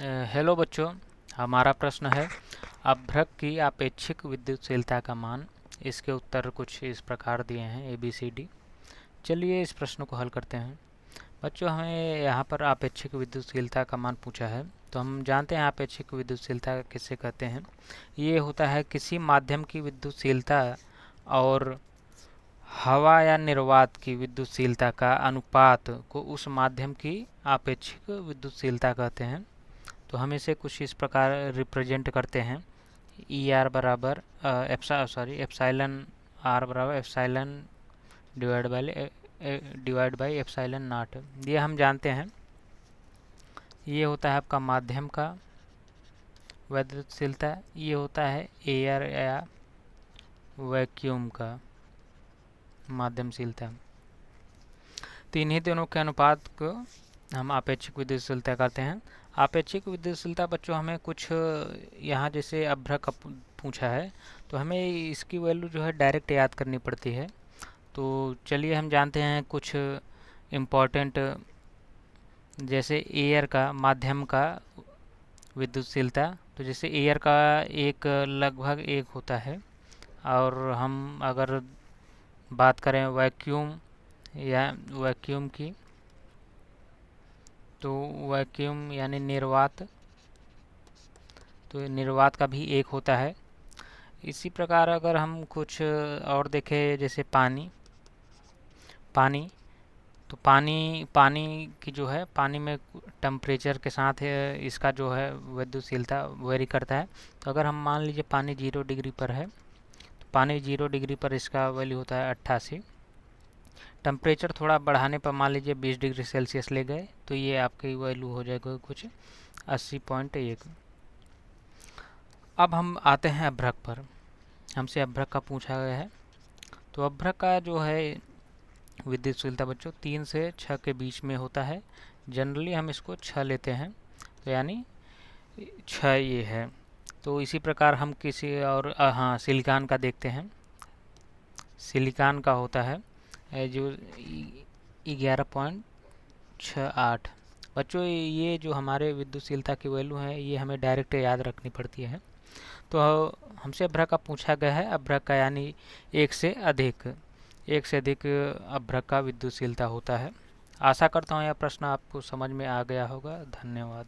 Hello बच्चों, हमारा प्रश्न है अभ्रक की आपेक्षिक विद्युतशीलता का मान। इसके उत्तर कुछ इस प्रकार दिए हैं ए बी सी डी। चलिए इस प्रश्न को हल करते हैं। बच्चों, हमें यहाँ पर आपेक्षिक विद्युतशीलता का मान पूछा है, तो हम जानते हैं आपेक्षिक विद्युतशीलता किससे कहते हैं। ये होता है किसी माध्यम की विद्युतशीलता और हवा या निर्वात की विद्युतशीलता का अनुपात को उस माध्यम की आपेक्षिक विद्युतशीलता कहते हैं। तो हम इसे कुछ इस प्रकार रिप्रेजेंट करते हैं। ई आर बराबर एप्साइलन आर बराबर epsilon divide by epsilon not. ये हम जानते हैं। ये होता है आपका माध्यम का विद्युतशीलता, ये होता है एयर या वैक्यूम का माध्यमशीलता। तो इन्हीं दोनों के अनुपात को हम आपेक्षिक विद्युतशीलता करते हैं। आपेक्षिक विद्युतशीलता बच्चों हमें कुछ यहाँ जैसे अभ्रक पूछा है, तो हमें इसकी वैल्यू जो है डायरेक्ट याद करनी पड़ती है। तो चलिए हम जानते हैं कुछ इम्पोर्टेंट, जैसे एयर का माध्यम का विद्युतशीलता। तो जैसे एयर का एक लगभग एक होता है, और हम अगर बात करें वैक्यूम की, तो वैक्यूम यानी निर्वात, तो निर्वात का भी एक होता है। इसी प्रकार अगर हम कुछ और देखें, जैसे पानी तो पानी की जो है, पानी में टेम्परेचर के साथ इसका जो है विद्युतशीलता वेरी करता है। तो अगर हम मान लीजिए पानी 0 डिग्री पर है, तो पानी 0 डिग्री पर इसका वैल्यू होता है 88। टेम्परेचर थोड़ा बढ़ाने पर मान लीजिए 20 डिग्री सेल्सियस ले गए, तो ये आपकी वैल्यू हो जाएगा कुछ 80.1। अब हम आते हैं अभ्रक पर। हमसे अभ्रक का पूछा गया है, तो अभ्रक का जो है विद्युतशीलता बच्चों 3 से 6 के बीच में होता है। जनरली हम इसको 6 लेते हैं, तो यानी 6 ये है। तो इसी प्रकार हम किसी और हाँ, सिलिकॉन का देखते हैं। सिलिकॉन का होता है जो 11.68। बच्चों, ये जो हमारे विद्युतशीलता की वैल्यू है, ये हमें डायरेक्ट याद रखनी पड़ती है। तो हमसे अभ्रक का पूछा गया है, अभ्रक का यानी एक से अधिक अभ्रक का विद्युतशीलता होता है। आशा करता हूँ यह प्रश्न आपको समझ में आ गया होगा। धन्यवाद।